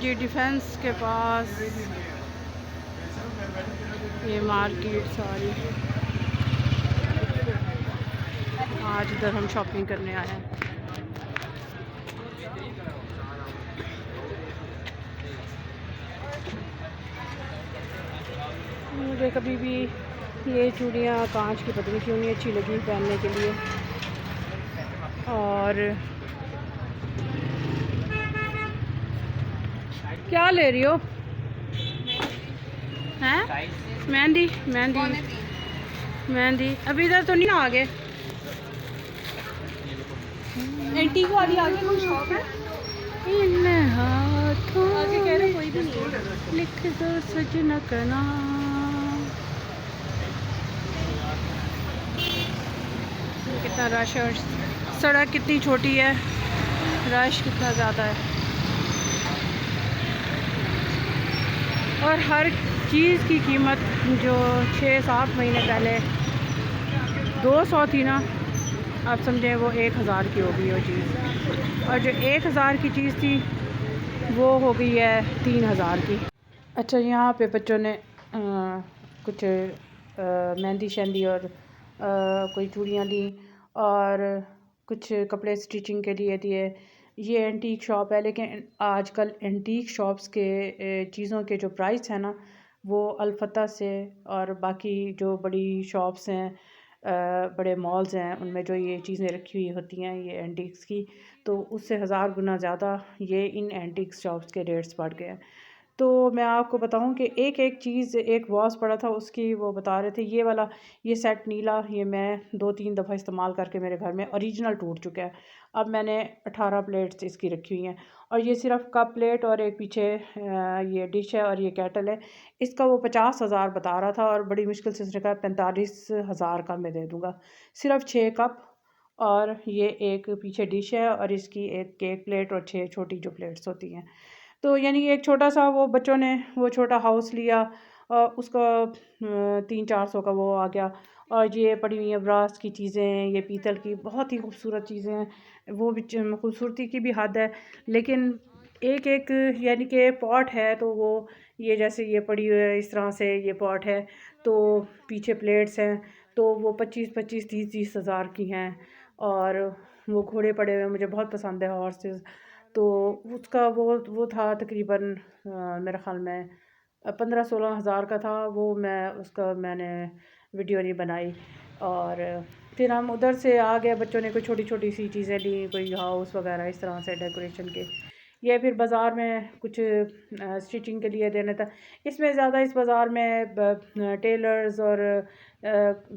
جی defence کے پاس یہ market ساری. آج ادھر ہم شاپنگ کرنے آئے ہیں. مجھے کبھی بھی یہ چوڑیاں کانچ کی پتہ نہیں کیوں نہیں اچھی لگی پہننے کے لیے. اور کیا لے رہی ہو؟ ہیں مہندی مہندی مہندی ابھی ادھر تو نہیں آگے اینٹیک والی آگے کوئی شاپ ہے؟ ان ہاتھوں آگے کہہ رہے کوئی بھی نہیں ہے. لکھ دو سجن کا نام. کتنا رش ہے اور سڑک کتنی چھوٹی ہے، رش کتنا زیادہ ہے. اور ہر چیز کی قیمت جو 6-7 مہینے پہلے 200 تھی نا، آپ سمجھیں وہ 1000 کی ہو گئی وہ چیز. اور جو 1000 کی چیز تھی وہ ہو گئی ہے 3000 کی. اچھا یہاں پہ بچوں نے کچھ مہندی شہندی اور کوئی چوڑیاں لیں اور کچھ کپڑے سٹیچنگ کے لیے دیے. یہ اینٹیک شاپ ہے، لیکن آج کل اینٹیک شاپس کے چیزوں کے جو پرائس ہیں نا وہ الفتح سے اور باقی جو بڑی شاپس ہیں، بڑے مالز ہیں، ان میں جو یہ چیزیں رکھی ہوئی ہوتی ہیں یہ اینٹیکس کی، تو اس سے 1000 گنا زیادہ یہ ان اینٹیکس شاپس کے ریٹس بڑھ گئے ہیں. تو میں آپ کو بتاؤں کہ ایک ایک چیز، ایک واس پڑا تھا اس کی وہ بتا رہے تھے یہ والا، یہ سیٹ نیلا، یہ میں 2-3 دفعہ استعمال کر کے میرے گھر میں اوریجنل ٹوٹ چکا ہے. اب میں نے 18 پلیٹس اس کی رکھی ہوئی ہیں. اور یہ صرف کپ پلیٹ اور ایک پیچھے یہ ڈش ہے اور یہ کیٹل ہے. اس کا وہ 50,000 بتا رہا تھا اور بڑی مشکل سے اس نے کہا 45,000 کا میں دے دوں گا. صرف 6 کپ اور یہ ایک پیچھے ڈش ہے اور اس کی ایک کیک پلیٹ اور 6 چھوٹی جو پلیٹس ہوتی ہیں. تو یعنی ایک چھوٹا سا وہ بچوں نے وہ چھوٹا ہاؤس لیا، اس کا 300-400 کا وہ آ گیا. اور یہ پڑی ہوئی ہیں براس کی چیزیں، یہ پیتل کی بہت ہی خوبصورت چیزیں ہیں. وہ بھی خوبصورتی کی بھی حد ہے، لیکن ایک ایک یعنی کہ پاٹ ہے تو وہ یہ جیسے یہ پڑی ہوئی ہے اس طرح سے یہ پاٹ ہے، تو پیچھے پلیٹس ہیں تو وہ 25-25 30,000 کی ہیں. اور وہ گھوڑے پڑے ہوئے ہیں، مجھے بہت پسند ہے ہارسز، تو اس کا وہ تھا تقریباً میرے خیال میں 15-16 ہزار کا تھا. وہ میں نے ویڈیو نہیں بنائی. اور پھر ہم ادھر سے آ گئے، بچوں نے کوئی چھوٹی چھوٹی سی چیزیں لیں، کوئی ہاؤس وغیرہ اس طرح سے ڈیکوریشن کے. یہ پھر بازار میں کچھ سٹیچنگ کے لیے دینا تھا. اس میں زیادہ اس بازار میں ٹیلرز اور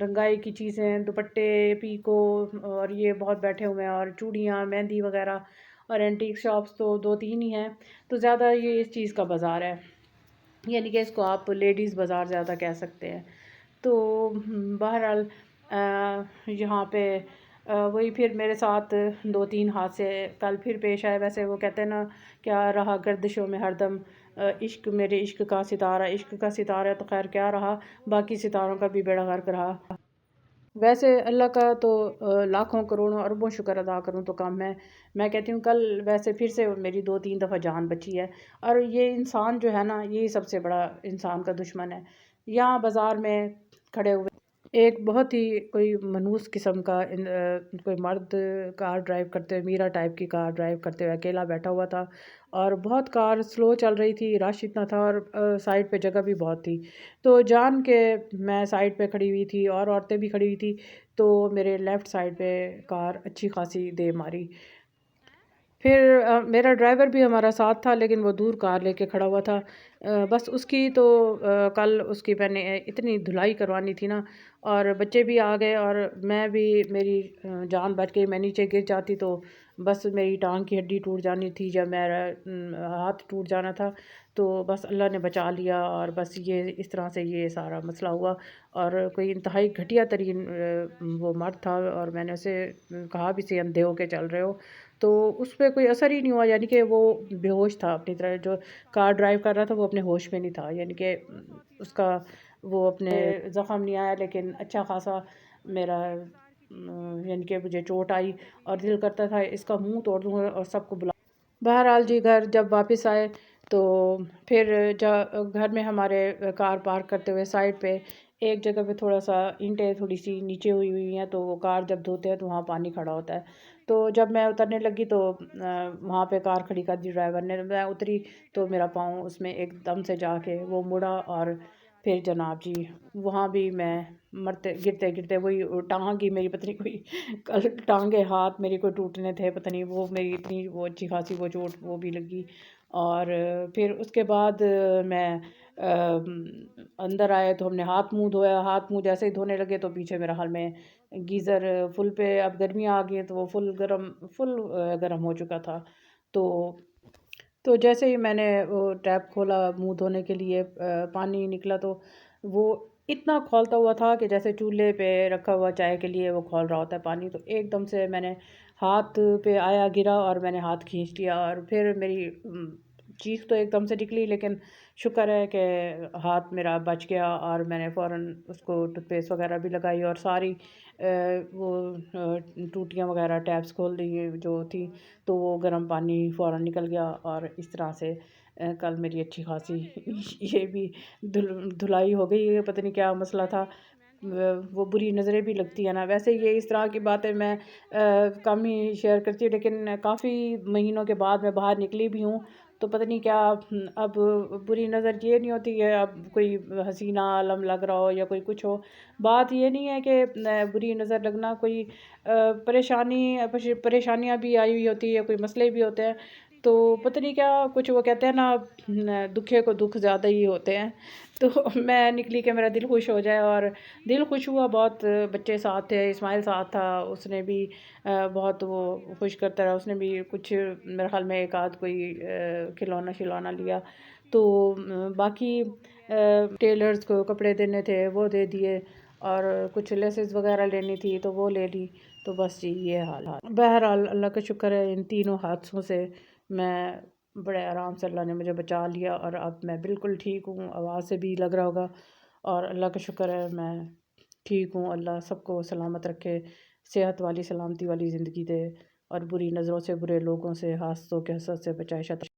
رنگائی کی چیزیں، دوپٹے، پیکو اور یہ بہت بیٹھے ہوئے ہیں، اور چوڑیاں، مہندی وغیرہ. اور اینٹیک شاپس تو 2-3 ہی ہیں، تو زیادہ یہ اس چیز کا بازار ہے، یعنی کہ اس کو آپ لیڈیز بازار زیادہ کہہ سکتے ہیں. تو بہرحال یہاں پہ وہی پھر میرے ساتھ 2-3 حادثے کل پھر پیش آئے. ویسے وہ کہتے ہیں نا کیا رہا گردشوں میں ہر دم، عشق میرے عشق کا ستارہ، عشق کا ستارہ تو خیر کیا رہا، باقی ستاروں کا بھی بیڑا غرق رہا. ویسے اللہ کا تو لاکھوں کروڑوں اربوں شکر ادا کروں تو کم ہے. میں کہتی ہوں کل ویسے پھر سے میری 2-3 دفعہ جان بچی ہے. اور یہ انسان جو ہے نا یہی سب سے بڑا انسان کا دشمن ہے. یہاں بازار میں کھڑے ہوئے ایک بہت ہی کوئی منحوس قسم کا کوئی مرد کار ڈرائیو کرتے ہوئے، میرا ٹائپ کی کار ڈرائیو کرتے ہوئے اکیلا بیٹھا ہوا تھا، اور بہت کار سلو چل رہی تھی، رش اتنا تھا اور سائڈ پہ جگہ بھی بہت تھی. تو جان کے میں سائڈ پہ کھڑی ہوئی تھی اور عورتیں بھی کھڑی ہوئی تھی، تو میرے لیفٹ سائڈ پہ کار اچھی خاصی دے ماری. پھر میرا ڈرائیور بھی ہمارا ساتھ تھا، لیکن وہ دور کار لے کے کھڑا ہوا تھا. بس اس کی تو کل اس کی میں نے اتنی دھلائی کروانی تھی نا، اور بچے بھی آ گئے اور میں بھی، میری جان بچ گئی. میں نیچے گر جاتی تو بس میری ٹانگ کی ہڈی ٹوٹ جانی تھی یا میرا ہاتھ ٹوٹ جانا تھا. تو بس اللہ نے بچا لیا، اور بس یہ اس طرح سے یہ سارا مسئلہ ہوا. اور کوئی انتہائی گھٹیا ترین وہ مرد تھا، اور میں نے اسے کہا بھی سی اندھے ہو کے چل رہے ہو، تو اس پہ کوئی اثر ہی نہیں ہوا. یعنی کہ وہ بے ہوش تھا اپنی طرح، جو کار ڈرائیو کر رہا تھا وہ اپنے ہوش میں نہیں تھا. یعنی کہ اس کا وہ اپنے زخم نہیں آیا، لیکن اچھا خاصا میرا یعنی کہ مجھے چوٹ آئی، اور دل کرتا تھا اس کا منہ توڑ دوں اور سب کو بلا. بہرحال جی گھر جب واپس آئے تو پھر گھر میں ہمارے کار پارک کرتے ہوئے سائڈ پہ ایک جگہ پہ تھوڑا سا اینٹیں تھوڑی سی نیچے ہوئی ہیں، تو وہ کار جب دھوتے ہیں تو وہاں پانی کھڑا ہوتا ہے۔ تو جب میں اترنے لگی تو وہاں پہ کار کھڑی کر دی ڈرائیور نے، میں اتری تو میرا پاؤں اس میں ایک دم سے جا کے وہ مڑا، اور پھر جناب جی وہاں بھی میں گرتے گرتے وہی ٹانگ ہی میری پتہ نہیں کوئی ٹانگے ہاتھ میری کوئی ٹوٹنے تھے، پتہ نہیں وہ میری اتنی وہ اچھی خاصی وہ چوٹ وہ بھی لگی۔ اور پھر اس کے بعد میں اندر آئے تو ہم نے ہاتھ منہ دھویا، ہاتھ منہ جیسے ہی دھونے لگے تو پیچھے میرا حال میں گیزر فل پہ، اب گرمیاں آ گئی ہیں تو وہ فل گرم ہو چکا تھا۔ تو جیسے ہی میں نے وہ ٹیپ کھولا منہ دھونے کے لیے، پانی نکلا تو وہ اتنا کھولتا ہوا تھا کہ جیسے چولہے پہ رکھا ہوا چائے کے لیے وہ کھول رہا ہوتا ہے پانی، تو ایک دم سے میں نے ہاتھ پہ آیا گرا اور میں نے ہاتھ کھینچ لیا، اور پھر میری چیخ تو ایک دم سے نکلی، لیکن شکر ہے کہ ہاتھ میرا بچ گیا، اور میں نے فوراً اس کو ٹوتھ پیسٹ وغیرہ بھی لگائی اور ساری وہ ٹوٹیاں وغیرہ ٹیپس کھول دی جو تھی، تو وہ گرم پانی فوراً نکل گیا، اور اس طرح سے کل میری اچھی خاصی یہ بھی دھلائی ہو گئی۔ پتہ نہیں کیا مسئلہ تھا، وہ بری نظریں بھی لگتی ہیں نا، ویسے یہ اس طرح کی باتیں میں کم ہی شیئر کرتی ہوں، لیکن کافی مہینوں کے بعد میں باہر نکلی بھی ہوں تو پتہ نہیں کیا اب بری نظر یہ نہیں ہوتی کہ اب کوئی حسینہ عالم لگ رہا ہو یا کوئی کچھ ہو، بات یہ نہیں ہے کہ بری نظر لگنا، کوئی پریشانیاں بھی آئی ہوئی ہوتی ہے، کوئی مسئلے بھی ہوتے ہیں، تو پتہ نہیں کیا کچھ وہ کہتے ہیں نا دکھے کو دکھ زیادہ ہی ہوتے ہیں، تو میں نکلی کہ میرا دل خوش ہو جائے، اور دل خوش ہوا بہت۔ بچے ساتھ تھے، اسماعیل ساتھ تھا، اس نے بھی بہت وہ خوش کرتا رہا، اس نے بھی کچھ میرے خیال میں ایک آدھ کوئی کھلونا لیا، تو باقی ٹیلرز کو کپڑے دینے تھے وہ دے دیے، اور کچھ لیسز وغیرہ لینی تھی تو وہ لے لی، تو بس جی یہ حال۔ بہرحال اللہ کا شکر ہے ان تینوں حادثوں سے میں بڑے آرام سے اللہ نے مجھے بچا لیا، اور اب میں بالکل ٹھیک ہوں، آواز سے بھی لگ رہا ہوگا، اور اللہ کا شکر ہے میں ٹھیک ہوں۔ اللہ سب کو سلامت رکھے، صحت والی سلامتی والی زندگی دے، اور بری نظروں سے، برے لوگوں سے، حاسدوں کے حسد سے بچائے،